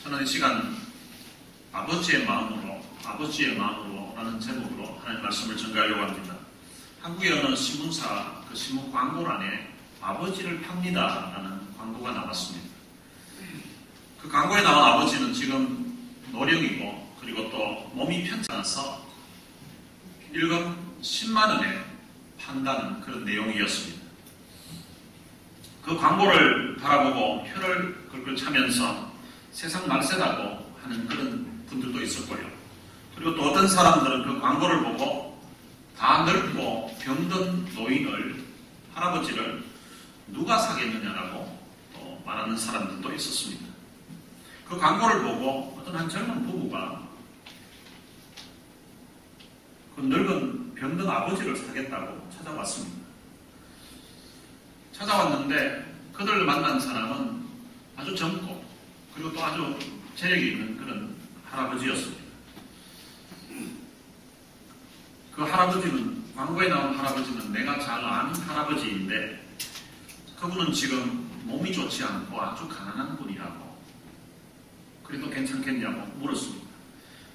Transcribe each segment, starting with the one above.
저는 이 시간 아버지의 마음으로 라는 제목으로 하나님 말씀을 전가하려고 합니다. 한국의 어느 신문사 그 신문 광고란에 아버지를 팝니다 라는 광고가 나왔습니다. 그 광고에 나온 아버지는 지금 노령이고 그리고 또 몸이 편치 않아서 1금 10만 원에 판다는 그런 내용이었습니다. 그 광고를 바라보고 혀를 끌끌 차면서 세상 말세다고 하는 그런 분들도 있었고요. 그리고 또 어떤 사람들은 그 광고를 보고 다 늙고 병든 노인을, 할아버지를 누가 사겠느냐라고 또 말하는 사람들도 있었습니다. 그 광고를 보고 어떤 한 젊은 부부가 그 늙은 병든 아버지를 사겠다고 찾아왔습니다. 찾아왔는데 그들을 만난 사람은 아주 젊고 그리고 또 아주 재력이 있는 그런 할아버지였습니다. 그 할아버지는, 광고에 나온 할아버지는 내가 잘 아는 할아버지인데 그분은 지금 몸이 좋지 않고 아주 가난한 분이라고, 그래도 괜찮겠냐고 물었습니다.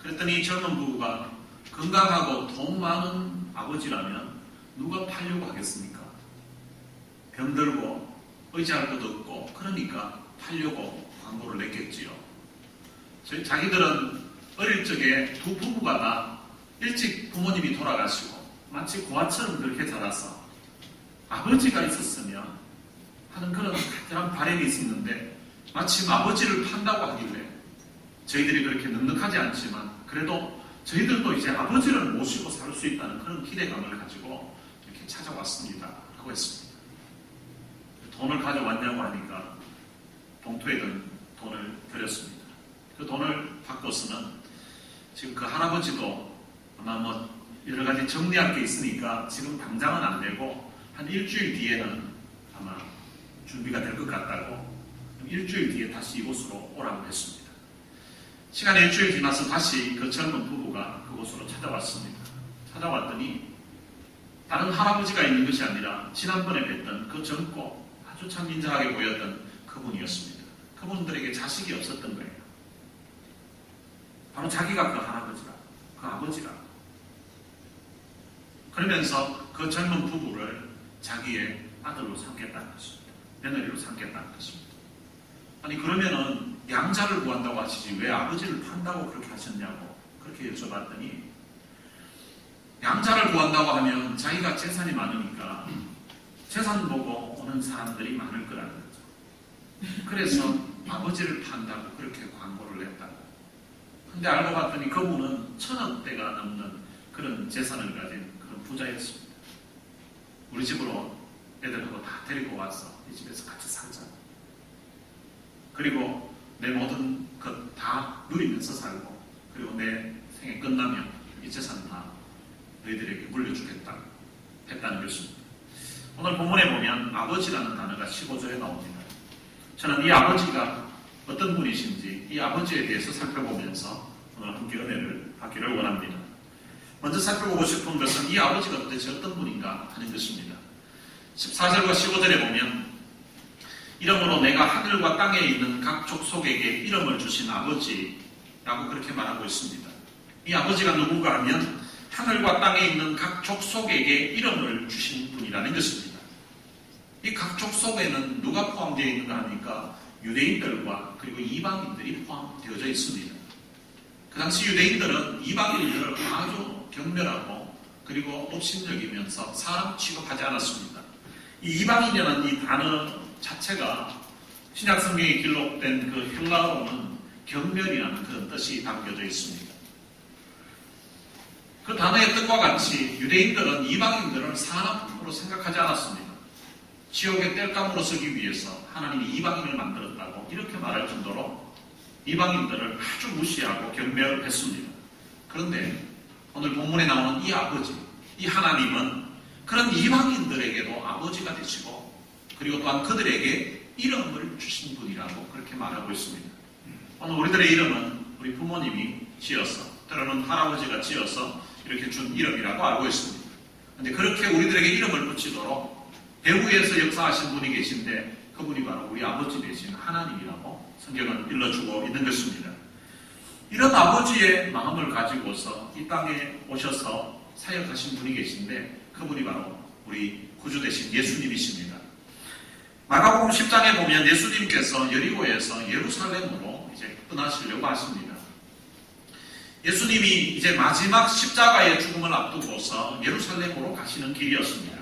그랬더니 이 젊은 부부가 건강하고 돈 많은 아버지라면 누가 팔려고 하겠습니까? 병들고 의지할 것도 없고 그러니까 팔려고 광고를 냈겠지요. 자기들은 어릴 적에 두 부부가 다 일찍 부모님이 돌아가시고 마치 고아처럼 그렇게 자라서 아버지가 있었으면 하는 그런 간절한 바람이 있었는데 마침 아버지를 판다고 하길래 저희들이 그렇게 넉넉하지 않지만 그래도 저희들도 이제 아버지를 모시고 살 수 있다는 그런 기대감을 가지고 이렇게 찾아왔습니다 라고 했습니다. 돈을 가져왔냐고 하니까 봉투에 든 돈을 드렸습니다. 그 돈을 받고서는 지금 그 할아버지도 아마 뭐 여러 가지 정리할 게 있으니까 지금 당장은 안 되고 한 일주일 뒤에는 아마 준비가 될 것 같다고 일주일 뒤에 다시 이곳으로 오라고 했습니다. 시간이 일주일 지나서 다시 그 젊은 부부가 그곳으로 찾아왔습니다. 찾아왔더니 다른 할아버지가 있는 것이 아니라 지난번에 뵀던 그 젊고 아주 참 인자하게 보였던 그분이었습니다. 그분들에게 자식이 없었던 거예요. 바로 자기가 그 할아버지라, 그 아버지라. 그러면서 그 젊은 부부를 자기의 아들로 삼겠다는 것입니다. 며느리로 삼겠다는 것입니다. 아니 그러면은 양자를 구한다고 하시지 왜 아버지를 판다고 그렇게 하셨냐고 그렇게 여쭤봤더니 양자를 구한다고 하면 자기가 재산이 많으니까 재산 보고 오는 사람들이 많을 거라는 거죠. 그래서 아버지를 판다고 그렇게 광고를 냈다고. 근데 알고 봤더니 그분은 1000억대가 넘는 그런 재산을 가진 그런 부자였습니다. 우리 집으로 애들하고 다 데리고 와서 이 집에서 같이 살자. 그리고 내 모든 것 다 누리면서 살고 그리고 내 생애 끝나면 이 재산 다 너희들에게 물려주겠다 했다는 것입니다. 오늘 본문에 보면 아버지라는 단어가 15절에 나옵니다. 저는 이 아버지가 어떤 분이신지 이 아버지에 대해서 살펴보면서 오늘 함께 은혜를 받기를 원합니다. 먼저 살펴보고 싶은 것은 이 아버지가 도대체 어떤 분인가 하는 것입니다. 14절과 15절에 보면 이러므로 내가 하늘과 땅에 있는 각 족속에게 이름을 주신 아버지라고 그렇게 말하고 있습니다. 이 아버지가 누군가 하면 하늘과 땅에 있는 각 족속에게 이름을 주신 분이라는 것입니다. 이 각 족속에는 누가 포함되어 있는가 하니까 유대인들과 그리고 이방인들이 포함되어져 있습니다. 그 당시 유대인들은 이방인들을 아주 경멸하고 그리고 업신여기면서 사람 취급하지 않았습니다. 이 이방인이라는 이 단어 자체가 신약성경에 기록된 그 헬라어로는 경멸이라는 그런 뜻이 담겨져 있습니다. 그 단어의 뜻과 같이 유대인들은 이방인들을 사람으로 생각하지 않았습니다. 지옥의 땔감으로 서기 위해서 하나님이 이방인을 만들었다고 이렇게 말할 정도로 이방인들을 아주 무시하고 경멸을 했습니다. 그런데 오늘 본문에 나오는 이 아버지, 이 하나님은 그런 이방인들에게도 아버지가 되시고 그리고 또한 그들에게 이름을 주신 분이라고 그렇게 말하고 있습니다. 오늘 우리들의 이름은 우리 부모님이 지어서 때로는 할아버지가 지어서 이렇게 준 이름이라고 알고 있습니다. 그런데 그렇게 우리들에게 이름을 붙이도록 배후에서 역사하신 분이 계신데 그분이 바로 우리 아버지 되신 하나님이라고 성경은 일러주고 있는 것입니다. 이런 아버지의 마음을 가지고서 이 땅에 오셔서 사역하신 분이 계신데 그분이 바로 우리 구주 되신 예수님이십니다. 마가복음 10장에 보면 예수님께서 여리고에서 예루살렘으로 이제 떠나시려고 하십니다. 예수님이 이제 마지막 십자가의 죽음을 앞두고서 예루살렘으로 가시는 길이었습니다.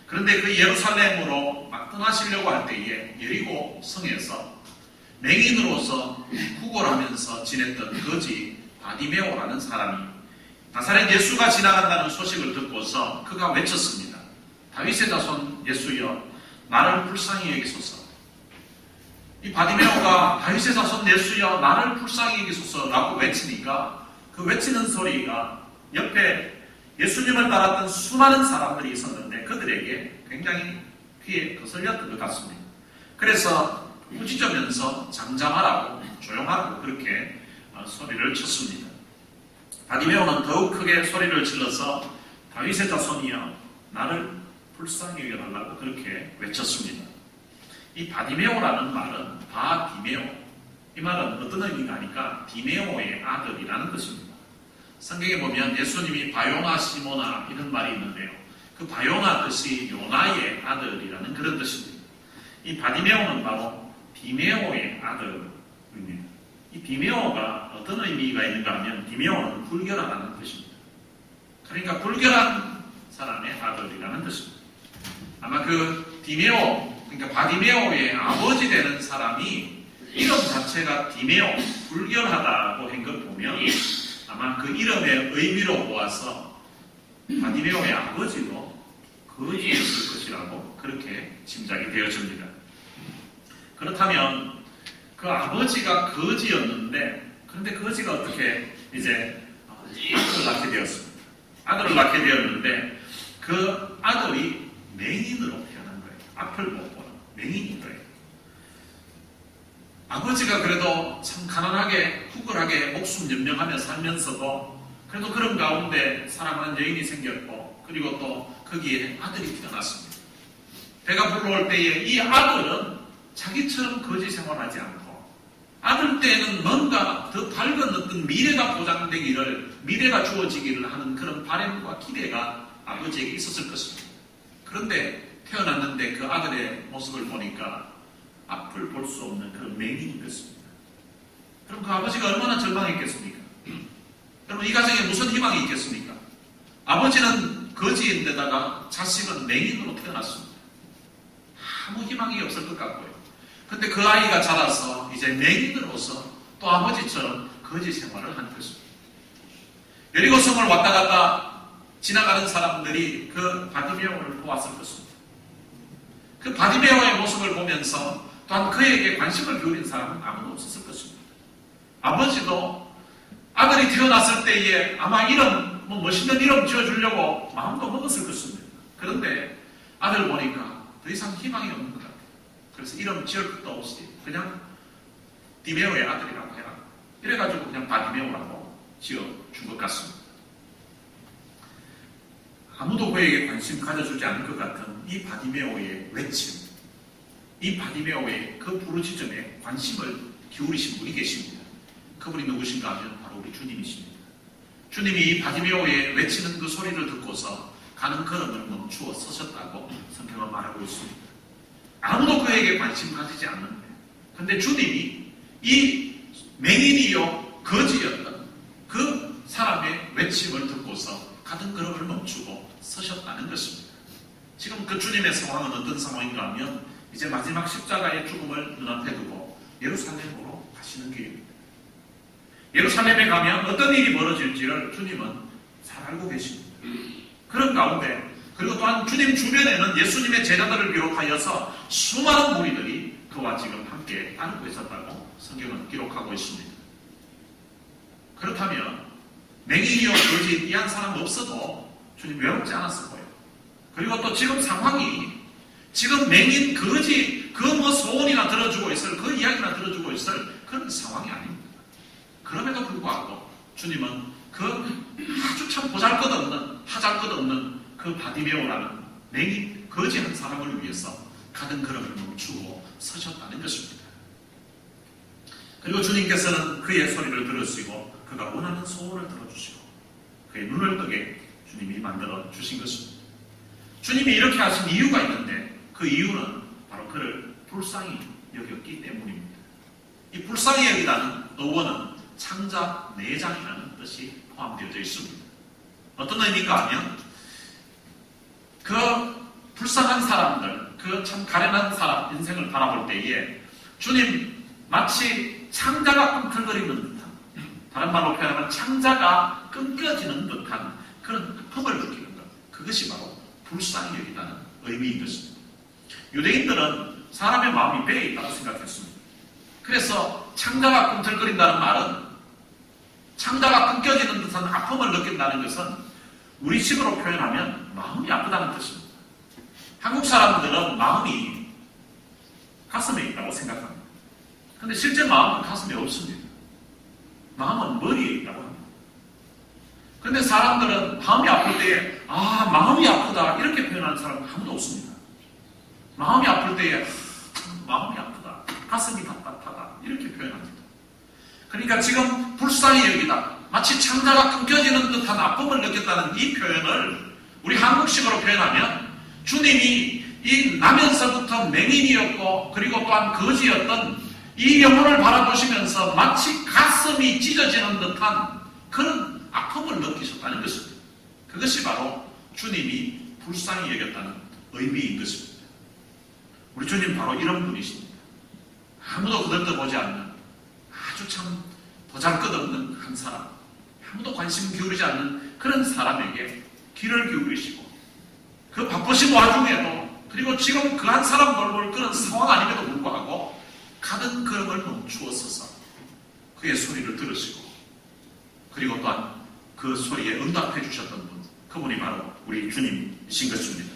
그런데 그 예루살렘으로 막 떠나시려고 할 때에 여리고 성에서 맹인으로서 구걸하면서 지냈던 거지 바디메오라는 사람이 나사렛 예수가 지나간다는 소식을 듣고서 그가 외쳤습니다. 다윗의 자손 예수여 나를 불쌍히 여기소서. 이 바디메오가 다윗의 자손 예수여 나를 불쌍히 여기소서라고 외치니까 그 외치는 소리가 옆에 예수님을 따랐던 수많은 사람들이 있었는데 그들에게 굉장히 귀에 거슬렸던 것 같습니다. 그래서 꾸짖으면서 잠잠하라고 조용하라고 그렇게 소리를 쳤습니다. 바디메오는 더욱 크게 소리를 질러서 다윗의 자손이여 나를 불쌍히 여겨달라고 그렇게 외쳤습니다. 이 바디메오라는 말은 바디메오, 이 말은 어떤 의미가 아니까 디메오의 아들이라는 것입니다. 성경에 보면 예수님이 바요나 시모나 이런 말이 있는데요. 그 바요나 뜻이 요나의 아들이라는 그런 뜻입니다. 이 바디메오는 바로 디메오의 아들입니다. 이 디메오가 어떤 의미가 있는가 하면 디메오는 불결하다는 뜻입니다. 그러니까 불결한 사람의 아들이라는 뜻입니다. 아마 그 디메오, 그러니까 바디메오의 아버지 되는 사람이 이름 자체가 디메오, 불결하다고 한 걸 보면 아마 그 이름의 의미로 보아서 바디메오의 아버지도 거지였을 것이라고 그렇게 짐작이 되어집니다. 그렇다면 그 아버지가 거지였는데 그런데 거지가 어떻게 이제 아들을 낳게 되었습니다. 아들을 낳게 되었는데 그 아들이 맹인으로 태어난 거예요. 앞을 못 보는 맹인인 거예요. 아버지가 그래도 참 가난하게 구걸하게 목숨 연명하며 살면서도 그래도 그런 가운데 사랑하는 여인이 생겼고 그리고 또 거기에 아들이 태어났습니다. 배가 불러올 때에 이 아들은 자기처럼 거지 생활하지 않고 아들 때에는 뭔가 더 밝은 어떤 미래가 보장되기를 미래가 주어지기를 하는 그런 바람과 기대가 아버지에게 있었을 것입니다. 그런데 태어났는데 그 아들의 모습을 보니까 앞을 볼 수 없는 그런 맹인인 것입니다. 그럼 그 아버지가 얼마나 절망했겠습니까? 여러분 이 가정에 무슨 희망이 있겠습니까? 아버지는 거지인데다가 자식은 맹인으로 태어났습니다. 아무 희망이 없을 것 같고요. 근데 그 아이가 자라서 이제 맹인으로서 또 아버지처럼 거지 생활을 한 것입니다. 여리고성을 왔다 갔다 지나가는 사람들이 그 바디메오를 보았을 것입니다. 그 바디메오의 모습을 보면서 또한 그에게 관심을 기울인 사람은 아무도 없었을 것입니다. 아버지도 아들이 태어났을 때에 아마 이름, 멋있는 이름 지어주려고 마음도 먹었을 것입니다. 그런데 아들 보니까 더 이상 희망이 없는 것 같아요. 그래서 이름 지을 것도 없이 그냥 디메오의 아들이라고 해라. 이래가지고 그냥 바디메오라고 지어준 것 같습니다. 아무도 그에게 관심 가져주지 않을 것 같은 이 바디메오의 외침, 이 바디메오의 그 부르짖음에 관심을 기울이신 분이 계십니다. 그분이 누구신가 하면 바로 우리 주님이십니다. 주님이 이 바디메오의 외치는 그 소리를 듣고서 가는 걸음을 멈추어 서셨다고 성경은 말하고 있습니다. 아무도 그에게 관심 가지지 않는데 근데 주님이 이 맹인이요 거지였던 그 사람의 외침을 듣고서 가던 걸음을 멈추고 서셨다는 것입니다. 지금 그 주님의 상황은 어떤 상황인가 하면 이제 마지막 십자가의 죽음을 눈앞에 두고 예루살렘으로 가시는 길입니다. 예루살렘에 가면 어떤 일이 벌어질지를 주님은 잘 알고 계십니다. 그런 가운데 그리고 또한 주님 주변에는 예수님의 제자들을 비롯하여서 수많은 무리들이 그와 지금 함께 따르고 있었다고 성경은 기록하고 있습니다. 그렇다면 맹인이요 거지 이 한 사람 없어도 주님 외롭지 않았을 거예요. 그리고 또 지금 상황이 지금 맹인 거지 그 소원이나 들어주고 있을 그 이야기나 들어주고 있을 그런 상황이 아닙니다. 그럼에도 불구하고 주님은 그 아주 참 보잘것없는 하잘것없는 그 바디메오라는 맹인 거지 한 사람을 위해서 가던 걸음을 멈추고 서셨다는 것입니다. 그리고 주님께서는 그의 소리를 들으시고 그가 원하는 소원을 들어주시고 그의 눈을 뜨게 주님이 만들어 주신 것입니다. 주님이 이렇게 하신 이유가 있는데 그 이유는 바로 그를 불쌍히 여겼기 때문입니다. 이 불쌍히 여기다는 어원은 창자 내장이라는 뜻이 포함되어져 있습니다. 어떤 의미인가 하면 그 불쌍한 사람들, 그 참 가련한 사람 인생을 바라볼 때에 주님 마치 창자가 꿈틀거리는 듯한, 다른 말로 표현하면 창자가 끊겨지는 듯한 그런 아픔을 느끼는 것, 그것이 바로 불쌍히 여기다는 의미인 것입니다. 유대인들은 사람의 마음이 배에 있다고 생각했습니다. 그래서 창자가 꿈틀거린다는 말은 창자가 끊겨지는 듯한 아픔을 느낀다는 것은 우리식으로 표현하면 마음이 아프다는 뜻입니다. 한국 사람들은 마음이 가슴에 있다고 생각합니다. 그런데 실제 마음은 가슴에 없습니다. 마음은 머리에 있다고 합니다. 그런데 사람들은 마음이 아플 때에 마음이 아프다 이렇게 표현하는 사람은 아무도 없습니다. 마음이 아플 때에 마음이 아프다, 가슴이 답답하다 이렇게 표현합니다. 그러니까 지금 불쌍히 여기다, 마치 창자가 끊겨지는 듯한 아픔을 느꼈다는 이 표현을 우리 한국식으로 표현하면 주님이 이 나면서부터 맹인이었고 그리고 또한 거지였던 이 영혼을 바라보시면서 마치 가슴이 찢어지는 듯한 그런 아픔을 느끼셨다는 것입니다. 그것이 바로 주님이 불쌍히 여겼다는 의미인 것입니다. 우리 주님 바로 이런 분이십니다. 아무도 거들떠보지 않는 아주 참 보잘것없는 한 사람, 아무도 관심 기울이지 않는 그런 사람에게 귀를 기울이시고 그 바쁘신 와중에도 그리고 지금 그 한 사람 돌볼 그런 상황 아님에도 불구하고 가던 걸음을 멈추었어서 그의 소리를 들으시고 그리고 또한 그 소리에 응답해 주셨던 분, 그분이 바로 우리 주님이신 것입니다.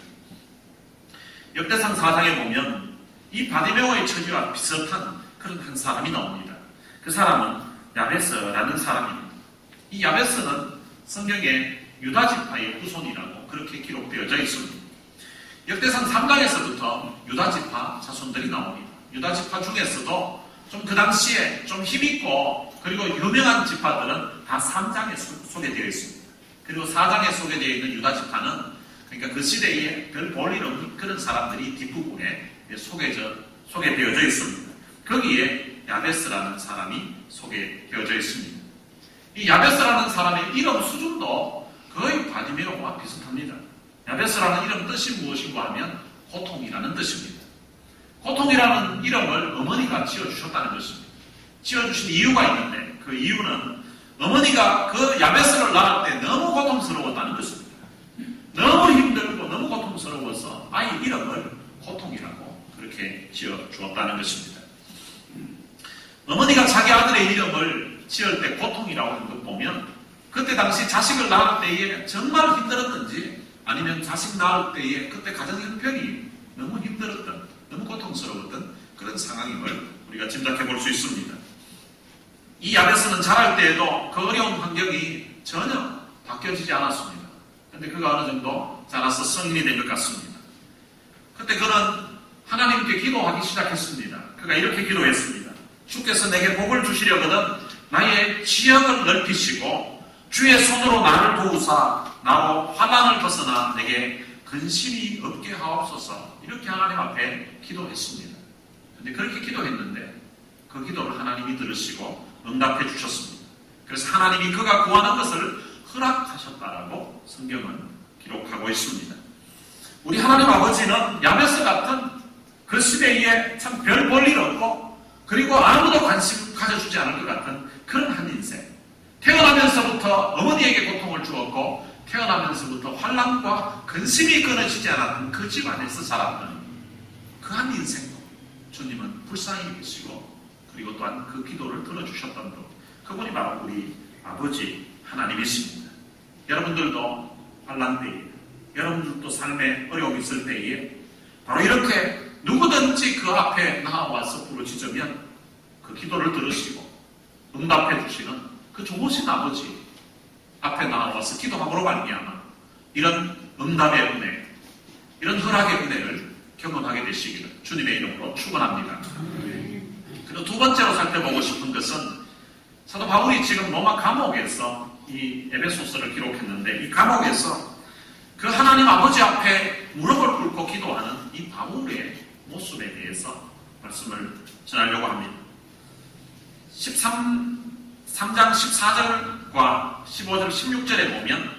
역대상 4장에 보면 이 바디메오의 처지와 비슷한 그런 한 사람이 나옵니다. 그 사람은 야베스라는 사람입니다. 이 야베스는 성경에 유다지파의 후손이라고 그렇게 기록되어져 있습니다. 역대상 3장에서부터 유다지파 자손들이 나옵니다. 유다지파 중에서도 좀 그 당시에 좀 힘있고 그리고 유명한 지파들은 다 3장에 소개되어 있습니다. 그리고 4장에 소개되어 있는 유다지파는 그러니까 그 시대에 별 볼일 없는 그런 사람들이 뒷부분에 소개되어져 있습니다. 거기에 야베스라는 사람이 소개되어져 있습니다. 이 야베스라는 사람의 이름 수준도 거의 바디메오와 비슷합니다. 야베스라는 이름 뜻이 무엇인가 하면 고통이라는 뜻입니다. 고통이라는 이름을 어머니가 지어주셨다는 것입니다. 지어주신 이유가 있는데 그 이유는 어머니가 그 야베스를 낳을 때 너무 고통스러웠다는 것입니다. 너무 힘들고 너무 고통스러워서 아이 이름을 고통이라고 그렇게 지어주었다는 것입니다. 어머니가 자기 아들의 이름을 지을 때 고통이라고 하는 것 보면 그때 당시 자식을 낳을 때에 정말 힘들었던지 아니면 자식 낳을 때에 그때 가정 형편이 너무 힘들었던, 너무 고통스러웠던 그런 상황임을 우리가 짐작해 볼 수 있습니다. 이 야베스는 자랄 때에도 그 어려운 환경이 전혀 바뀌어지지 않았습니다. 그런데 그가 어느 정도 자라서 성인이 된 것 같습니다. 그때 그는 하나님께 기도하기 시작했습니다. 그가 이렇게 기도했습니다. 주께서 내게 복을 주시려거든 나의 지역을 넓히시고 주의 손으로 나를 도우사 나로 환난을 벗어나 내게 근심이 없게 하옵소서. 이렇게 하나님 앞에 기도했습니다. 그런데 그렇게 기도했는데 그 기도를 하나님이 들으시고 응답해 주셨습니다. 그래서 하나님이 그가 구하는 것을 허락하셨다라고 성경은 기록하고 있습니다. 우리 하나님 아버지는 야베스 같은 그 시대에 참 별 볼 일 없고 그리고 아무도 관심 가져주지 않을 것 같은 그런 한 인생, 태어나면서부터 어머니에게 고통을 주었고 태어나면서부터 환난과 근심이 끊어지지 않았던 그 집안에서 자랐던 그 한 인생도 주님은 불쌍히 계시고 그리고 또한 그 기도를 들어주셨던 분, 그분이 바로 우리 아버지 하나님이십니다. 여러분들도 환난 때에, 여러분들도 삶에 어려움이 있을 때에 바로 이렇게 누구든지 그 앞에 나와서 부르짖으면 그 기도를 들으시고 응답해 주시는 그 좋으신 아버지 앞에 나와서 기도함으로 말미암아 이런 응답의 은혜, 이런 허락의 은혜를 경험하게 되시기를 주님의 이름으로 축원합니다. 그리고 두 번째로 살펴보고 싶은 것은 사도 바울이 지금 로마 감옥에서 이 에베소서를 기록했는데 이 감옥에서 그 하나님 아버지 앞에 무릎을 꿇고 기도하는 이 바울의 모습에 대해서 말씀을 전하려고 합니다. 3장 14절과 15절 16절에 보면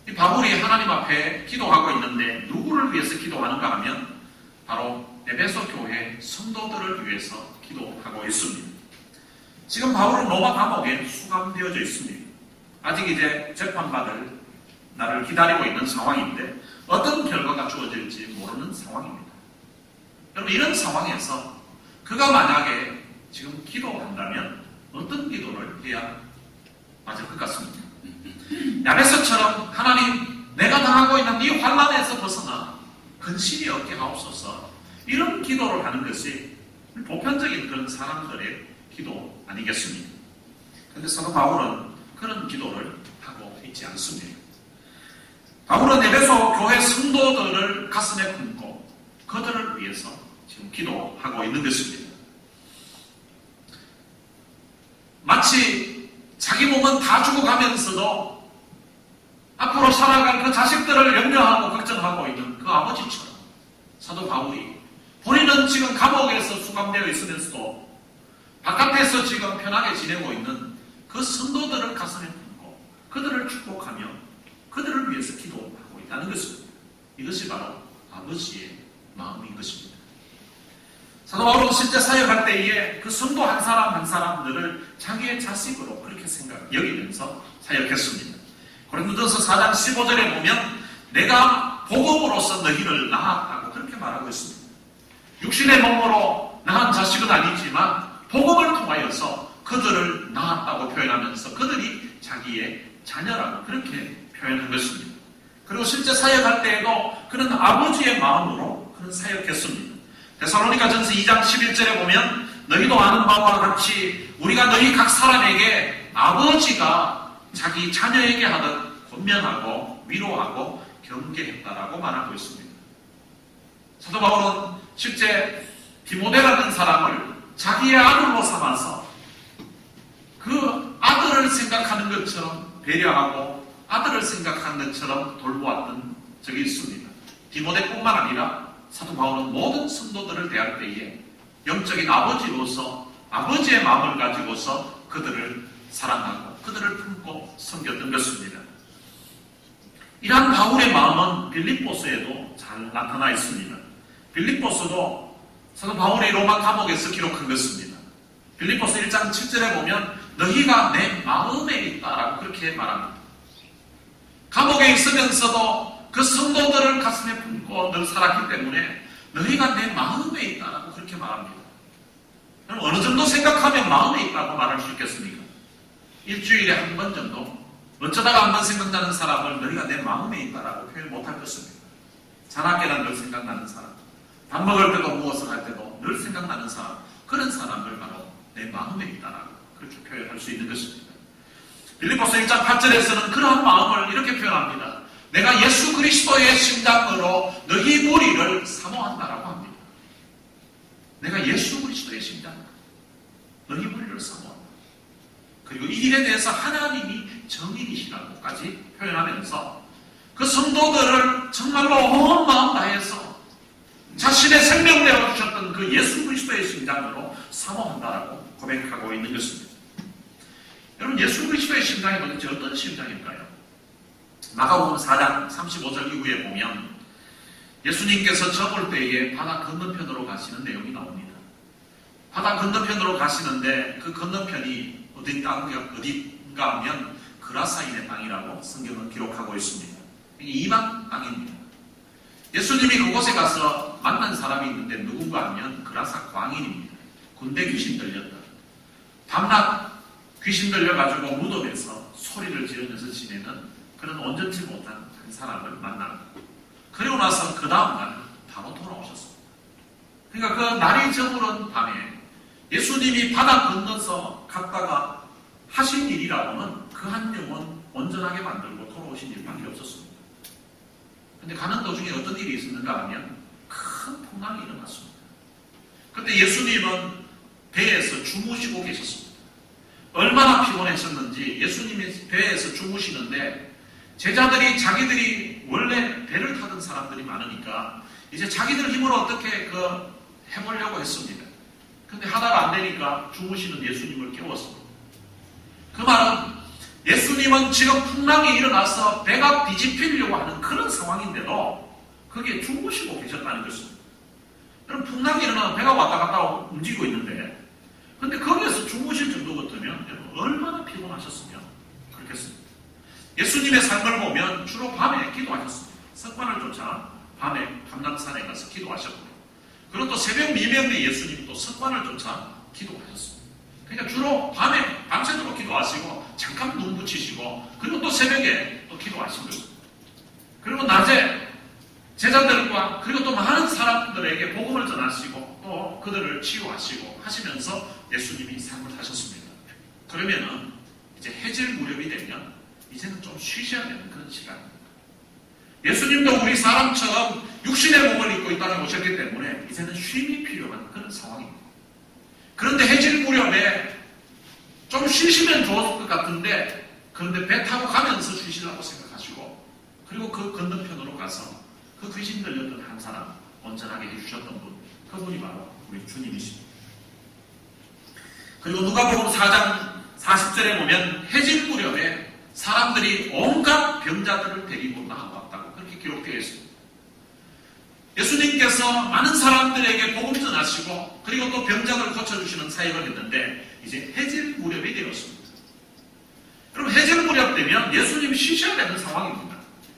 이 바울이 하나님 앞에 기도하고 있는데 누구를 위해서 기도하는가 하면 바로 에베소 교회 성도들을 위해서 기도하고 있습니다. 지금 바울은 로마 감옥에 수감되어져 있습니다. 아직 이제 재판받을 날을 기다리고 있는 상황인데 어떤 결과가 주어질지 모르는 상황입니다. 여러분, 이런 상황에서 그가 만약에 지금 기도한다면 어떤 기도를 해야 맞을 것 같습니까? 야베스처럼 하나님, 내가 당하고 있는 이 환난에서 벗어나 근심이 없게 하옵소서, 이런 기도를 하는 것이 보편적인 그런 사람들의 기도 아니겠습니까? 그런데 사도 바울은 그런 기도를 하고 있지 않습니다. 바울은 에베소 교회 성도들을 가슴에 품고 그들을 위해서 지금 기도하고 있는 것입니다. 마치 자기 몸은 다 죽어가면서도 앞으로 살아갈 그 자식들을 염려하고 걱정하고 있는 그 아버지처럼 사도 바울이 본인은 지금 감옥에서 수감되어 있으면서도 바깥에서 지금 편하게 지내고 있는 그 성도들을 가슴에 품고 그들을 축복하며 그들을 위해서 기도하고 있다는 것입니다. 이것이 바로 아버지의 마음인 것입니다. 사도 바울은 실제 사역할 때에 그 성도 한 사람 한 사람들을 자기의 자식으로 그렇게 여기면서 사역했습니다. 고린도전서 4장 15절에 보면 내가 복음으로서 너희를 낳았다고 그렇게 말하고 있습니다. 육신의 몸으로 낳은 자식은 아니지만 복음을 통하여서 그들을 낳았다고 표현하면서 그들이 자기의 자녀라고 그렇게 표현한 것입니다. 그리고 실제 사역할 때에도 그런 아버지의 마음으로 그런 사역했습니다. 데살로니가전서 2장 11절에 보면 너희도 아는 바와 같이 우리가 너희 각 사람에게 아버지가 자기 자녀에게 하듯 권면하고 위로하고 경계했다라고 말하고 있습니다. 사도 바울은 실제 디모데라는 사람을 자기의 아들로 삼아서 그 아들을 생각하는 것처럼 배려하고 아들을 생각하는 것처럼 돌보았던 적이 있습니다. 디모데뿐만 아니라 사도 바울은 모든 성도들을 대할 때에 영적인 아버지로서 아버지의 마음을 가지고서 그들을 사랑하고 그들을 품고 섬겼던 것입니다. 이러한 바울의 마음은 빌립보서에도 잘 나타나 있습니다. 빌립보서도 사도 바울이 로마 감옥에서 기록한 것입니다. 빌립보서 1장 7절에 보면 너희가 내 마음에 있다라고 그렇게 말합니다. 감옥에 있으면서도 그 성도들을 가슴에 품고 늘 살았기 때문에 너희가 내 마음에 있다라고 그렇게 말합니다. 그럼 어느 정도 생각하면 마음에 있다고 말할 수 있겠습니까? 일주일에 한 번 정도 어쩌다가 한 번 생각나는 사람을 너희가 내 마음에 있다라고 표현 못할 것입니다. 자나깨나 늘 생각나는 사람, 밥 먹을 때도 무엇을 할 때도 늘 생각나는 사람, 그런 사람을 바로 내 마음에 있다라고 그렇게 표현할 수 있는 것입니다. 빌립보서 1장 8절에서는 그러한 마음을 이렇게 표현합니다. 내가 예수 그리스도의 심장으로 너희 무리를 사모한다라고 합니다. 내가 예수 그리스도의 심장으로 너희 무리를 사모한다. 그리고 이 일에 대해서 하나님이 정인이시라고까지 표현하면서 그 성도들을 정말로 온 마음 다해서 자신의 생명 내어주셨던 그 예수 그리스도의 심장으로 사모한다라고 고백하고 있는 것입니다. 여러분, 예수 그리스도의 심장이 도대체 어떤 심장일까요? 마가복음 4장 35절 이후에 보면 예수님께서 저물 때에 바다 건너편으로 가시는 내용이 나옵니다. 바다 건너편으로 가시는데 그 건너편이 어딘가 하면 그라사인의 땅이라고 성경은 기록하고 있습니다. 이방 땅입니다. 예수님이 그곳에 가서 만난 사람이 있는데 누군가 하면 그라사 광인입니다. 군대 귀신 들렸다. 밤낮 귀신 들려가지고 무덤에서 소리를 지르면서 지내는 그런 온전치 못한 한 사람을 만납니다. 그리고 나서 그 다음날 바로 돌아오셨습니다. 그러니까 그 날이 저물은 밤에 예수님이 바다 건너서 갔다가 하신 일이라고는 그 한 영혼 온전하게 만들고 돌아오신 일밖에 없었습니다. 그런데 가는 도중에 어떤 일이 있었는가 하면 풍랑이 일어났습니다. 그때 예수님은 배에서 주무시고 계셨습니다. 얼마나 피곤했었는지 예수님이 배에서 주무시는데 제자들이 자기들이 원래 배를 타던 사람들이 많으니까 이제 자기들 힘으로 어떻게 해보려고 했습니다. 근데 하다가 안 되니까 주무시는 예수님을 깨웠습니다. 그 말은 예수님은 지금 풍랑이 일어나서 배가 뒤집히려고 하는 그런 상황인데도 거기에 주무시고 계셨다는 것입니다. 그럼 풍랑이 일어나면 배가 왔다 갔다 움직이고 있는데 근데 거기에서 주무실 정도 같으면 여러분 얼마나 피곤하셨으면 그렇겠습니다. 예수님의 삶을 보면 주로 밤에 기도하셨습니다. 석관을 쫓아 밤에 감람산에 가서 기도하셨고요. 그리고 또 새벽 미명에 예수님이 또 석관을 쫓아 기도하셨습니다. 그러니까 주로 밤에 밤새도록 기도하시고 잠깐 눈 붙이시고 그리고 또 새벽에 또 기도하신 것입니다. 그리고 낮에 제자들과 그리고 또 많은 사람들에게 복음을 전하시고 또 그들을 치유하시고 하시면서 예수님이 삶을 하셨습니다. 그러면은 이제 해질 무렵이 되면 이제는 좀 쉬셔야 되는 그런 시간입니다. 예수님도 우리 사람처럼 육신의 몸을 입고 이 땅에 오셨기 때문에 이제는 쉼이 필요한 그런 상황입니다. 그런데 해질 무렵에 좀 쉬시면 좋을 것 같은데 그런데 배 타고 가면서 쉬시려고 생각하시고 그리고 그 건너편으로 가서 그 귀신 들렸던 한 사람 온전하게 해주셨던 분 그분이 바로 우리 주님이십니다. 그리고 누가복음 4장 40절에 보면 해질 무렵에 사람들이 온갖 병자들을 데리고 나왔다고 그렇게 기록되어 있습니다. 예수님께서 많은 사람들에게 복음 전하시고 그리고 또 병자들 고쳐주시는 사역을 했는데 이제 해질 무렵이 되었습니다. 여러분 해질 무렵 되면 예수님이 쉬셔야 되는 상황입니다.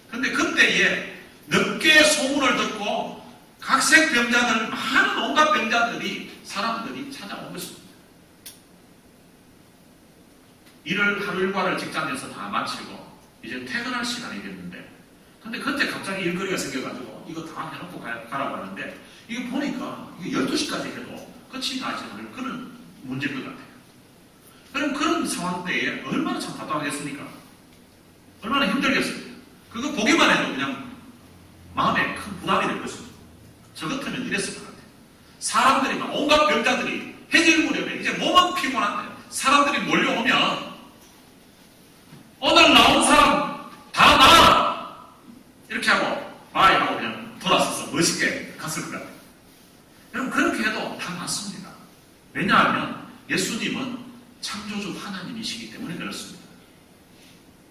그런데 그때에 늦게 소문을 듣고 각색 병자들 많은 온갖 병자들이 사람들이 찾아온 것입니다. 일을 하루 일과를 직장에서 다 마치고 이제 퇴근할 시간이 됐는데 근데 그때 갑자기 일거리가 생겨가지고 이거 다 해놓고 가라고 하는데 이거 보니까 이게 12시까지 해도 끝이 나지 않을 그런 문제일 것 같아요. 그럼 그런 상황 때에 얼마나 참 답답하겠습니까? 얼마나 힘들겠습니까? 그거 보기만 해도 그냥 마음에 큰 부담이 될 것입니다. 저 같으면 이랬을 것 같아요. 사람들이 막 온갖 병자들이 해질 무렵에 이제 몸은 피곤한데 사람들이 몰려오면 오늘 나온 사람 다 나와! 이렇게 하고 바이 하고 그냥 돌아서서 멋있게 갔을 것 같아요. 여러분 그렇게 해도 다 맞습니다. 왜냐하면 예수님은 창조주 하나님이시기 때문에 그렇습니다.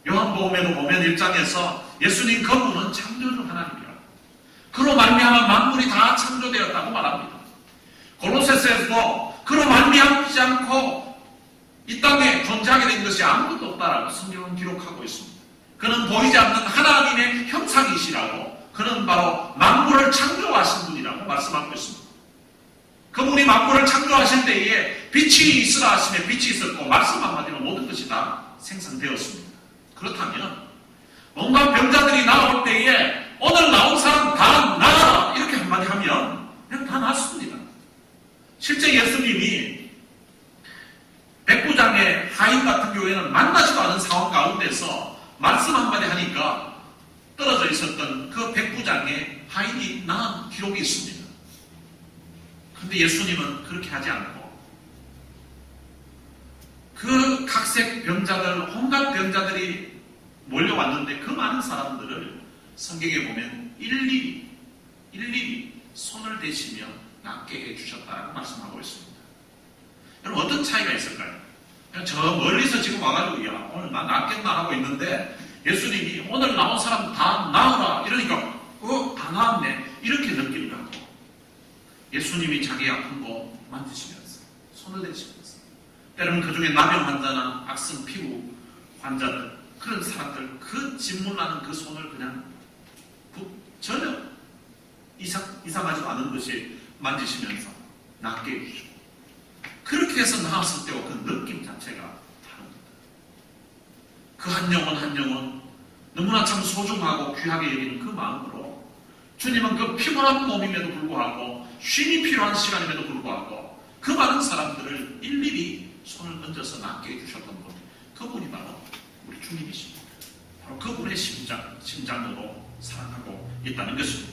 요한복음에도 보면 1장에서 예수님 그분은 창조주 하나님이라고 그로 말미암아 만물이 다 창조되었다고 말합니다. 골로새서에서도 그로 말미암지 않고 이 땅에 존재하게 된 것이 아무것도 없다라고 성경은 기록하고 있습니다. 그는 보이지 않는 하나님의 형상이시라고 그는 바로 만물을 창조하신 분이라고 말씀하고 있습니다. 그분이 만물을 창조하실 때에 빛이 있으라 하시면 빛이 있었고 말씀 한마디로 모든 것이 다 생성되었습니다. 그렇다면 온갖 병자들이 나올 때에 오늘 나온 사람 다 나아라 이렇게 한마디 하면 그냥 다 낫습니다. 실제 예수님이 백부장의 하인 같은 경우에는 만나지도 않은 상황 가운데서 말씀 한마디 하니까 떨어져 있었던 그 백부장의 하인이 나은 기록이 있습니다. 그런데 예수님은 그렇게 하지 않고 그 각색 병자들, 온갖 병자들이 몰려왔는데 그 많은 사람들을 성경에 보면 일일이 손을 대시며 낫게 해주셨다고 말씀하고 있습니다. 여러분 어떤 차이가 있을까요? 그냥 저 멀리서 지금 와가지고 야 오늘 나 낫겠나 하고 있는데 예수님이 오늘 나온 사람 다 나으라 이러니까 다 나았네 이렇게 느끼는 것 같고 예수님이 자기 아픈 곳 만지시면서 손을 대시면서 때로는 그 중에 나병 환자나 악성 피부 환자들 그런 사람들 그 짓물나는 그 손을 그냥 전혀 이상하지도 않은 것이 만지시면서 낫게 해주시고 그렇게 해서 나았을 때와 그 느낌 자체가 다릅니다. 그 한 영혼 한 영혼 너무나 참 소중하고 귀하게 여기는 그 마음으로 주님은 그 피곤한 몸임에도 불구하고 쉼이 필요한 시간임에도 불구하고 그 많은 사람들을 일일이 손을 얹어서 낫게 해주셨던 분 그분이 바로 우리 주님이십니다. 바로 그분의 심장으로 사랑하고 있다는 것입니다.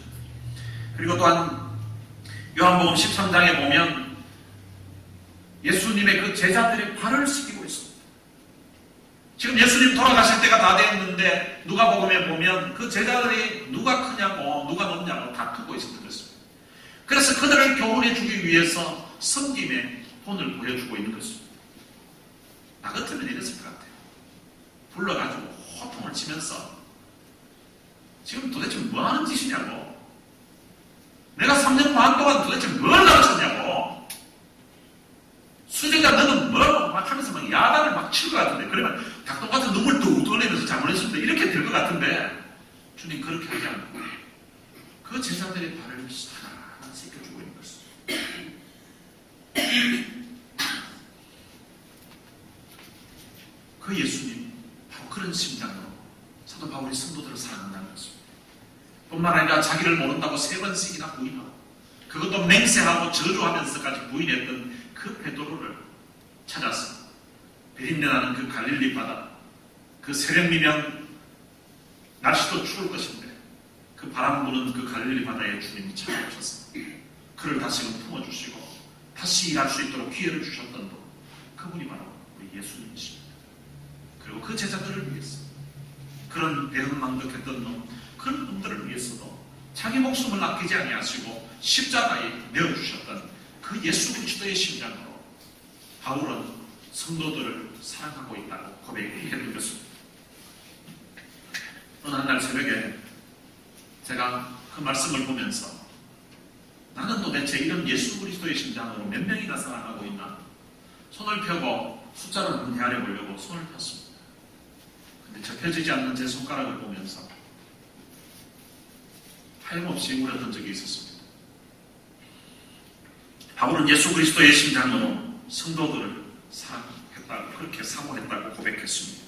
그리고 또한 요한복음 13장에 보면 예수님의 그 제자들의 발을 씻기고 있습니다. 지금 예수님 돌아가실 때가 다 되었는데 누가복음에 보면 그 제자들이 누가 크냐고 누가 높냐고 다투고 있었던 것입니다. 그래서 그들을 교훈해 주기 위해서 섬김의 본을 보여주고 있는 것입니다. 나 같으면 이랬을 것 같아요. 불러가지고 호통을 치면서 지금 도대체 뭐 하는 짓이냐고, 내가 3년 반 동안 도대체 뭘 가르쳤냐고, 수제자 너는 뭐라고 막 하면서 막 야단을 막 칠 것 같은데, 그러면 닭똥 같은 눈물 뚝뚝 흘리면서 잘못했습니다 이렇게 될 것 같은데, 주님 그렇게 하지 않고 그 제자들의 발을 하나 씻겨주고 있는 것입니다. 그 예수님 바로 그런 심장으로 사도 바울이 성도들을 사랑한다는 것입니다. 뿐만 아니라 자기를 모른다고 3번씩이나 부인하고 그것도 맹세하고 저주하면서까지 부인했던 그 베드로를 찾아서 비린내나는 그 갈릴리 바다, 그 새벽미명 날씨도 추울 것인데 그 바람 부는 그 갈릴리 바다에 주님이 찾아오셔서 그를 다시금 품어주시고 다시 일할 수 있도록 기회를 주셨던 분, 그분이 바로 우리 예수님이십니다. 그리고 그 제자들을 위해서, 그런 배은망덕했던 놈, 그런 놈들을 위해서도 자기 목숨을 아끼지 아니하시고 십자가에 내어주셨던 그 예수 그리스도의 심장으로 바울은 성도들을 사랑하고 있다고 고백했던 것입니다. 어느 날 새벽에 제가 그 말씀을 보면서 나는 도대체 이런 예수 그리스도의 심장으로 몇 명이나 사랑하고 있나, 손을 펴고 숫자를 한번 헤아려 보려고 손을 폈습니다. 근데 접혀지지 않는 제 손가락을 보면서 하염없이 울었던 적이 있었습니다. 바울은 예수 그리스도의 심장으로 성도들을 사랑했다고, 그렇게 사모했다고 고백했습니다.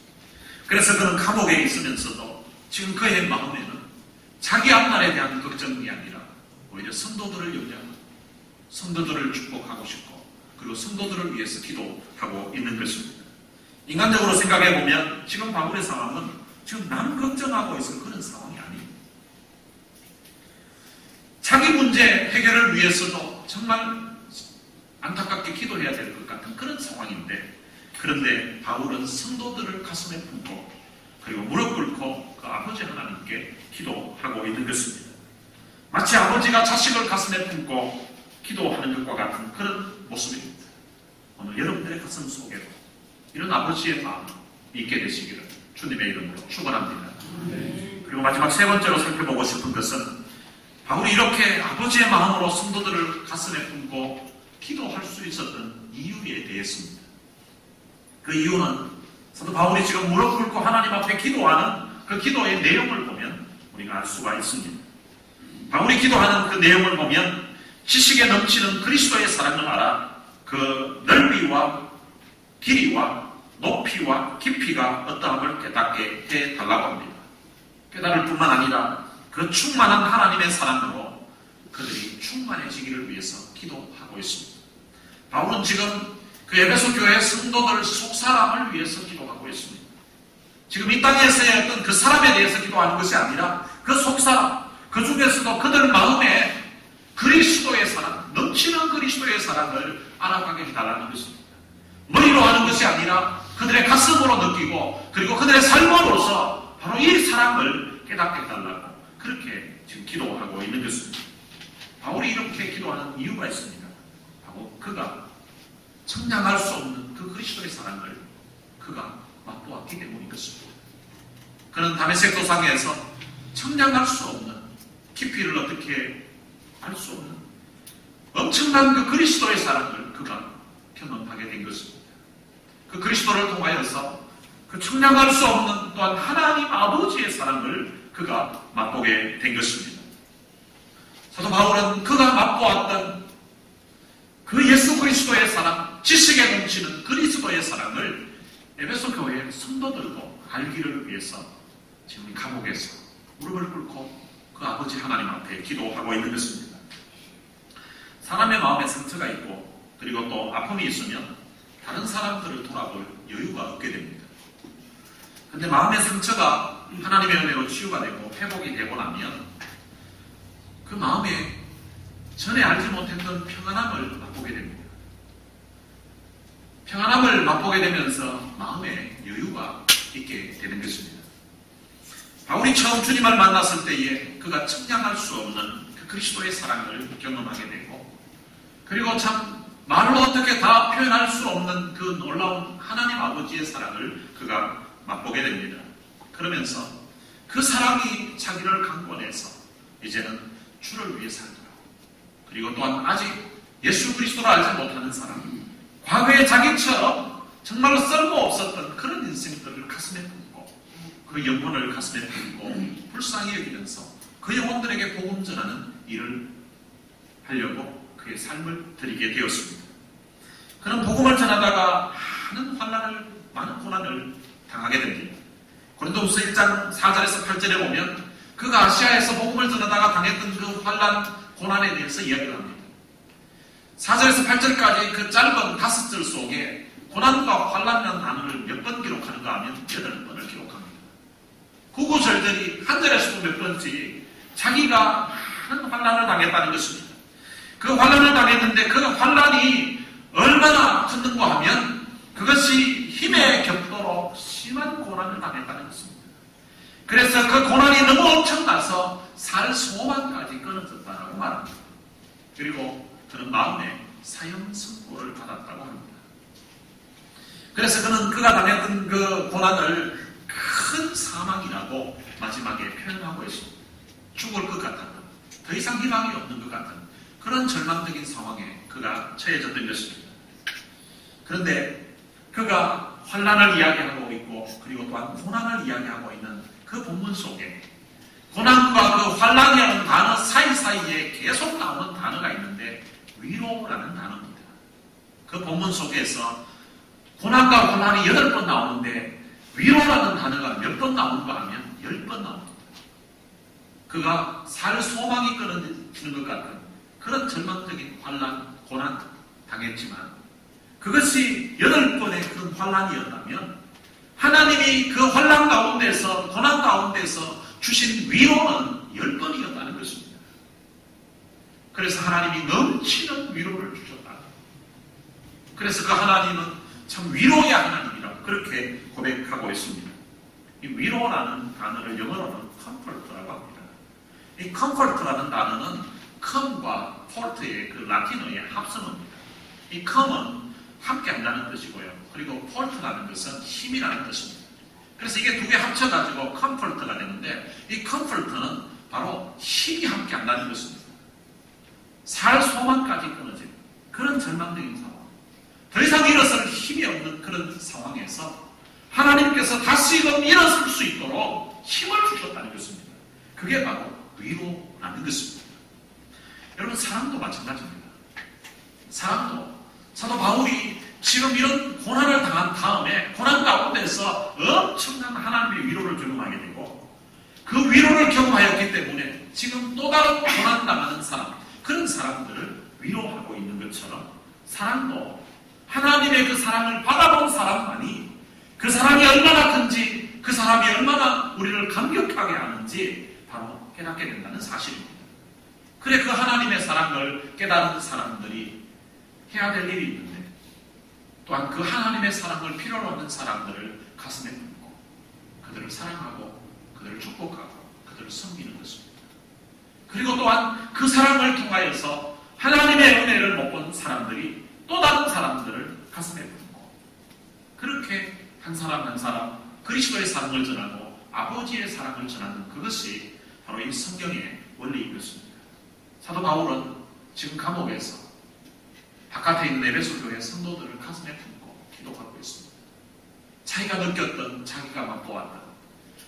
그래서 그는 감옥에 있으면서도 지금 그의 마음에는 자기 앞날에 대한 걱정이 아니라 오히려 성도들을 염려하고 성도들을 축복하고 싶고 그리고 성도들을 위해서 기도하고 있는 것입니다. 인간적으로 생각해 보면 지금 바울의 상황은 지금 남 걱정하고 있을 그런 상황이 아닙니다. 자기 문제 해결을 위해서도 정말 안타깝게 기도해야 될 것 같은 그런 상황인데, 그런데 바울은 성도들을 가슴에 품고 그리고 무릎 꿇고 그 아버지 하나님께 기도하고 있는 것입니다. 마치 아버지가 자식을 가슴에 품고 기도하는 것과 같은 그런 모습입니다. 오늘 여러분들의 가슴 속에도 이런 아버지의 마음이 있게 되시기를 주님의 이름으로 축원합니다. 그리고 마지막 3번째로 살펴보고 싶은 것은 바울이 이렇게 아버지의 마음으로 성도들을 가슴에 품고 기도할 수 있었던 이유에 대해서입니다. 그 이유는 사도 바울이 지금 무릎 꿇고 하나님 앞에 기도하는 그 기도의 내용을 보면 우리가 알 수가 있습니다. 바울이 기도하는 그 내용을 보면 지식에 넘치는 그리스도의 사랑을 알아 그 넓이와 길이와 높이와 깊이가 어떠함을 깨닫게 해달라고 합니다. 깨달을 뿐만 아니라 그 충만한 하나님의 사랑으로 그들이 충만해지기를 위해서 기도하고 있습니다. 바울은 지금 그 에베소 교회 성도들 속사람을 위해서 기도하고 있습니다. 지금 이 땅에서의 어떤 그 사람에 대해서 기도하는 것이 아니라 그 속사람, 그 중에서도 그들 마음에 그리스도의 사랑, 넘치는 그리스도의 사랑을 알아가게 해달라는 것입니다. 머리로 하는 것이 아니라 그들의 가슴으로 느끼고 그리고 그들의 삶으로서 바로 이 사랑을 깨닫게 해달라고 그렇게 지금 기도하고 있는 것입니다. 바울이 이렇게 기도하는 이유가 있습니다. 바로 그가 청량할 수 없는 그 그리스도의 사랑을 그가 맛보았기 때문인 것입니다. 그는 다메섹 도상에서 청량할 수 없는 깊이를 어떻게 알 수 없는 엄청난 그 그리스도의 사랑을 그가 경험하게 된 것입니다. 그 그리스도를 통하여서 그 청량할 수 없는 또한 하나님 아버지의 사랑을 그가 맛보게 된 것입니다. 사도 바울은 그가 맛보았던 그 예수 그리스도의 사랑, 지식에 넘치는 그리스도의 사랑을 에베소 교회 성도들도 알기를 위해서 지금 이 감옥에서 무릎을 꿇고 그 아버지 하나님 앞에 기도하고 있는 것입니다. 사람의 마음에 상처가 있고 그리고 또 아픔이 있으면 다른 사람들을 돌아볼 여유가 없게 됩니다. 그런데 마음의 상처가 하나님의 은혜로 치유가 되고 회복이 되고 나면 그 마음에 전에 알지 못했던 평안함을 맛보게 됩니다. 평안함을 맛보게 되면서 마음에 여유가 있게 되는 것입니다. 바울이 처음 주님을 만났을 때에 그가 측량할 수 없는 그 그리스도의 사랑을 경험하게 되고, 그리고 참 말로 어떻게 다 표현할 수 없는 그 놀라운 하나님 아버지의 사랑을 그가 맛보게 됩니다. 그러면서 그 사랑이 자기를 강권해서 이제는 주를 위해 살더라고. 그리고 또한 아직 예수 그리스도를 알지 못하는 사람, 과거에 자기처럼 정말로 쓸모없었던 그런 인생들을 가슴에 품고 그 영혼을 가슴에 품고 불쌍히 여기면서 그 영혼들에게 복음 전하는 일을 하려고 그의 삶을 드리게 되었습니다. 그는 복음을 전하다가 많은 고난을 당하게 됩니다. 고린도후서 1장 4절에서 8절에 보면 그가 아시아에서 복음을 전하다가 당했던 그 환난, 고난에 대해서 이야기를 합니다. 4절에서 8절까지 그 짧은 5절 속에 고난과 환난이라는 단어를 몇 번 기록하는가 하면 8번을 기록합니다. 그 구절들이 한 절에서도 몇 번씩 자기가 많은 환난을 당했다는 것입니다. 그 환난을 당했는데 그 환난이 얼마나 컸는가 하면 그것이 힘에 겹도록 심한 고난을 당했다는 것입니다. 그래서 그 고난이 너무 엄청나서 살 소망까지 끊어졌다고 말합니다. 그리고 그는 마음에 사형 선고를 받았다고 합니다. 그래서 그는 그가 당했던 그 고난을 큰 사망이라고 마지막에 표현하고 있습니다. 죽을 것 같았던, 더 이상 희망이 없는 것 같은 그런 절망적인 상황에 그가 처해졌던 것입니다. 그런데 그가 환난을 이야기하고 있고 그리고 또한 고난을 이야기하고 있는 그 본문 속에 고난과 그 환난이라는 단어 사이사이에 계속 나오는 단어가 있는데 위로라는 단어입니다. 그 본문 속에서 고난과 환난이 8번 나오는데 위로라는 단어가 몇 번 나오는가 하면 10번 나옵니다. 그가 살 소망이 끊어지는 것 같은 그런 절망적인 환난, 고난 당했지만 그것이 8번의 그런 환난이었다면 하나님이 그 환난 가운데서, 고난 가운데서 주신 위로는 10번이었다는 것입니다. 그래서 하나님이 넘치는 위로를 주셨다. 그래서 그 하나님은 참 위로의 하나님이라고 그렇게 고백하고 있습니다. 이 위로라는 단어를 영어로는 comfort라고 합니다. 이 comfort라는 단어는 come과 port의 그 라틴어의 합성어입니다. 이 come은 함께 한다는 뜻이고요. 그리고 port라는 것은 힘이라는 뜻입니다. 그래서 이게 두 개 합쳐가지고 comfort가 되는데 이 comfort는 바로 힘이 함께 한다는 것입니다. 살 소망까지 끊어진 그런 절망적인 상황, 더 이상 일어설 힘이 없는 그런 상황에서 하나님께서 다시금 일어설 수 있도록 힘을 주셨다는 것입니다. 그게 바로 위로라는 것입니다. 여러분, 사랑도 마찬가지입니다. 사랑도 사도 바울이 지금 이런 고난을 당한 다음에 고난 가운데서 엄청난 하나님의 위로를 경험하게 되고 그 위로를 경험하였기 때문에 지금 또 다른 고난 당하는 사람, 그런 사람들을 위로하고 있는 것처럼 사랑도 하나님의 그 사랑을 받아본 사람만이 그 사랑이 얼마나 큰지, 그 사람이 얼마나 우리를 감격하게 하는지 바로 깨닫게 된다는 사실입니다. 그래, 그 하나님의 사랑을 깨닫는 사람들이 해야 될 일이 있는데 또한 그 하나님의 사랑을 필요로 하는 사람들을 가슴에 품고 그들을 사랑하고 그들을 축복하고 그들을 섬기는 것입니다. 그리고 또한 그 사랑을 통하여서 하나님의 은혜를 못 본 사람들이 또 다른 사람들을 가슴에 품고 그렇게 한 사람 한 사람 그리스도의 사랑을 전하고 아버지의 사랑을 전하는 그것이 바로 이 성경의 원리인 것입니다. 사도 바울은 지금 감옥에서 바깥에 있는 에베소 교회 성도들을 가슴에 품고 기도하고 있습니다. 자기가 느꼈던, 자기가 맛보았던,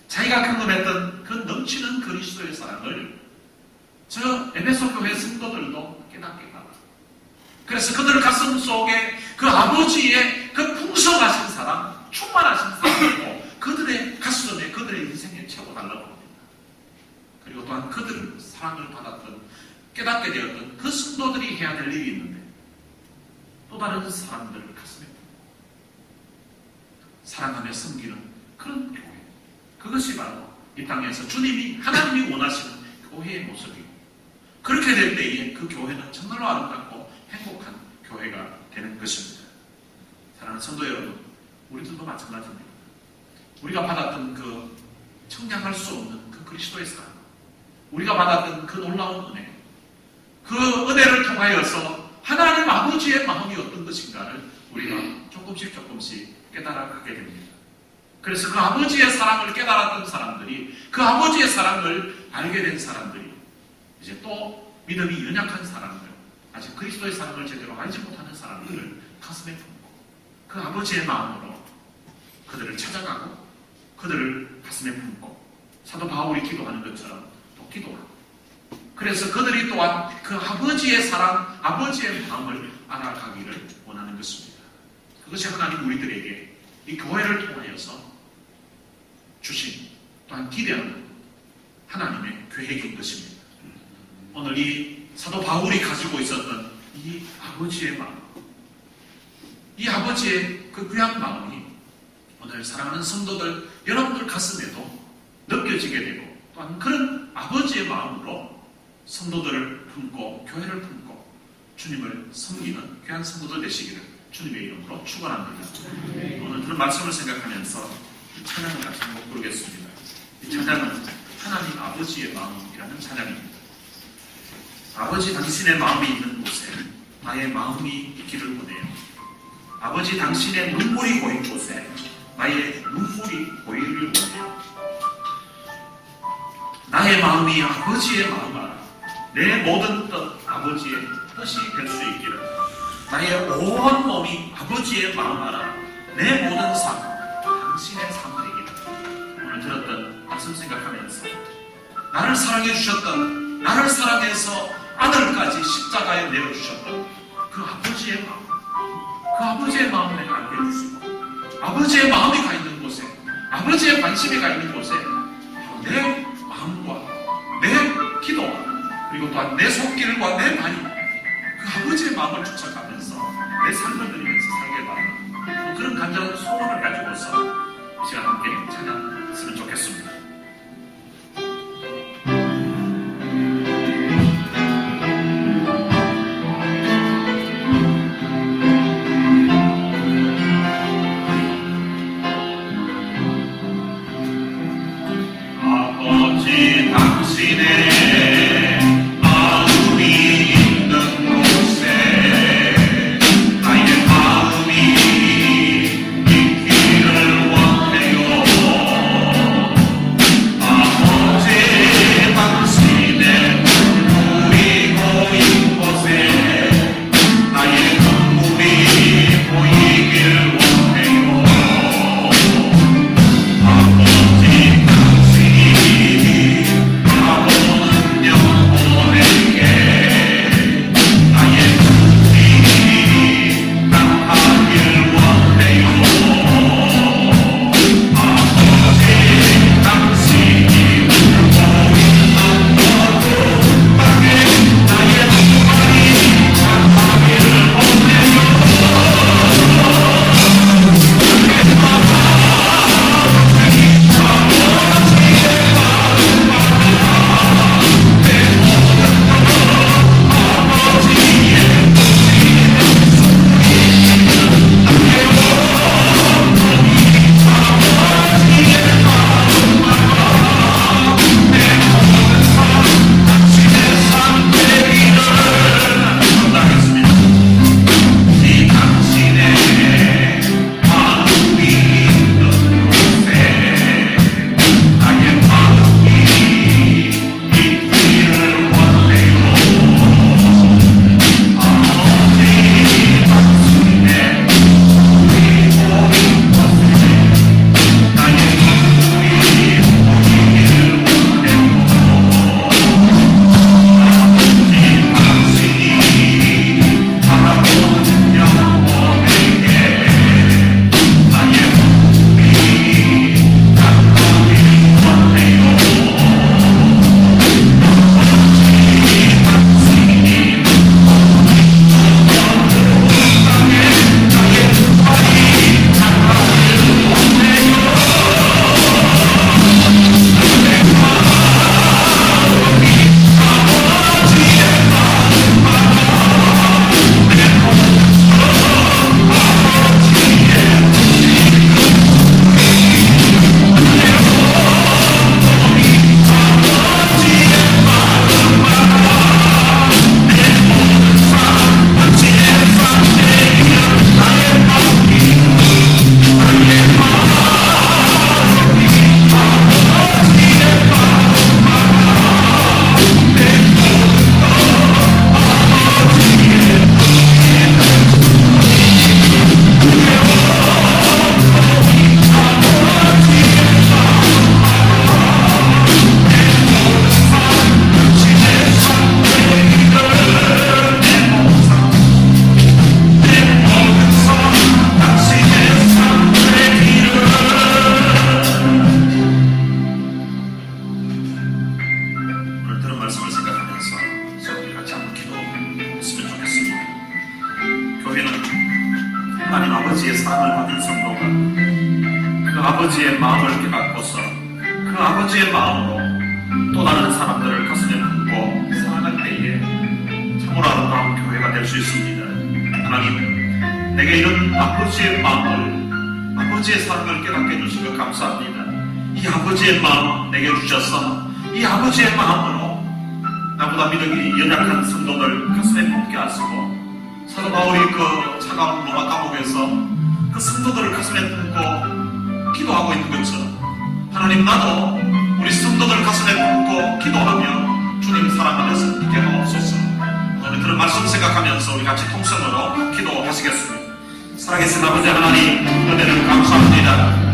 자기가 경험했던 그 넘치는 그리스도의 사랑을 저 에베소 교회 성도들도 깨닫게 하라. 그래서 그들 가슴 속에 그 아버지의 그 풍성하신 사랑, 충만하신 사랑이고 그들의 가슴에, 그들의 인생에 채워달라고 합니다. 그리고 또한 그들 사랑을 받았던, 깨닫게 되었던 그 성도들이 해야 될 일이 있는데 또 다른 사람들을 가슴에 품고 사랑하며 섬기는 그런 교회, 그것이 바로 이 땅에서 주님이, 하나님이 원하시는 교회의 모습이고 그렇게 될 때에 그 교회는 정말로 아름답고 행복한 교회가 되는 것입니다. 사랑하는 성도 여러분, 우리들도 마찬가지입니다. 우리가 받았던 그 청량할 수 없는 그 그리스도의 사랑, 우리가 받았던 그 놀라운 은혜, 그 은혜를 통하여서 하나님 아버지의 마음이 어떤 것인가를 우리가 조금씩 깨달아가게 됩니다. 그래서 그 아버지의 사랑을 깨달았던 사람들이, 그 아버지의 사랑을 알게 된 사람들이, 이제 또 믿음이 연약한 사람들, 아직 그리스도의 사랑을 제대로 알지 못하는 사람들을 가슴에 품고 그 아버지의 마음으로 그들을 찾아가고 그들을 가슴에 품고 사도 바울이 기도하는 것처럼 또 기도하고, 그래서 그들이 또한 그 아버지의 사랑, 아버지의 마음을 알아가기를 원하는 것입니다. 그것이 하나님 우리들에게 이 교회를 통하여서 주신, 또한 기대하는 하나님의 계획인 것입니다. 오늘 이 사도 바울이 가지고 있었던 이 아버지의 마음, 이 아버지의 그 귀한 마음이 오늘 사랑하는 성도들 여러분들 가슴에도 느껴지게 되고, 또한 그런 아버지의 마음으로 성도들을 품고 교회를 품고 주님을 섬기는 귀한 성도들 되시기를 주님의 이름으로 축원합니다. 오늘 그런 말씀을 생각하면서 이 찬양을 같이 한번 부르겠습니다. 이 찬양은 하나님 아버지의 마음이라는 찬양입니다. 아버지 당신의 마음이 있는 곳에 나의 마음이 있기를 원해요. 아버지 당신의 눈물이 보인 곳에 나의 눈물이 보이기를 원해요. 나의 마음이 아버지의 마음 알아. 내 모든 뜻 아버지의 뜻이 될 수 있기를. 나의 온 몸이 아버지의 마음 알아. 내 모든 삶 당신의 삶 되기를. 오늘 들었던 말씀 생각하면서 나를 사랑해 주셨던, 나를 사랑해서 아들까지 십자가에 내어주셨던 그 아버지의 마음, 그 아버지의 마음을 내가 알게 해주시고, 아버지의 마음이 가 있는 곳에, 아버지의 관심이 가 있는 곳에 내 마음과 내 기도와 그리고 또한 내 손길과 내 발이 그 아버지의 마음을 쫓아가면서 내 삶을 드리면서 살게 바라는 그런 간절한 소원을 가지고서 이 시간 함께 찬양했으면 좋겠습니다. 아버지 당신의 아버지 아버지의 마음을 깨닫고서 그 아버지의 마음으로 또 다른 사람들을 가슴에 품고 사랑할 때에 참으로 아름다운 교회가 될 수 있습니다. 하나님, 내게 이런 아버지의 마음을, 아버지의 사랑을 깨닫게 해주신 것 감사합니다. 이 아버지의 마음 내게 주셔서 이 아버지의 마음으로 나보다 믿음이 연약한 성도들 가슴에 품게 하시고, 사도 바울이 그 차가운 로마 감옥에서 그 성도들을 가슴에 품고 기도하고 있는 것처럼 하나님, 나도 우리 성도들 가슴에 품고 기도하며 주님 사랑 안에서 있게 하옵소서. 오늘 들은 말씀 생각하면서 우리 같이 통성으로 기도하시겠습니다. 살아계신 아버지 하나님, 은혜를 감사합니다.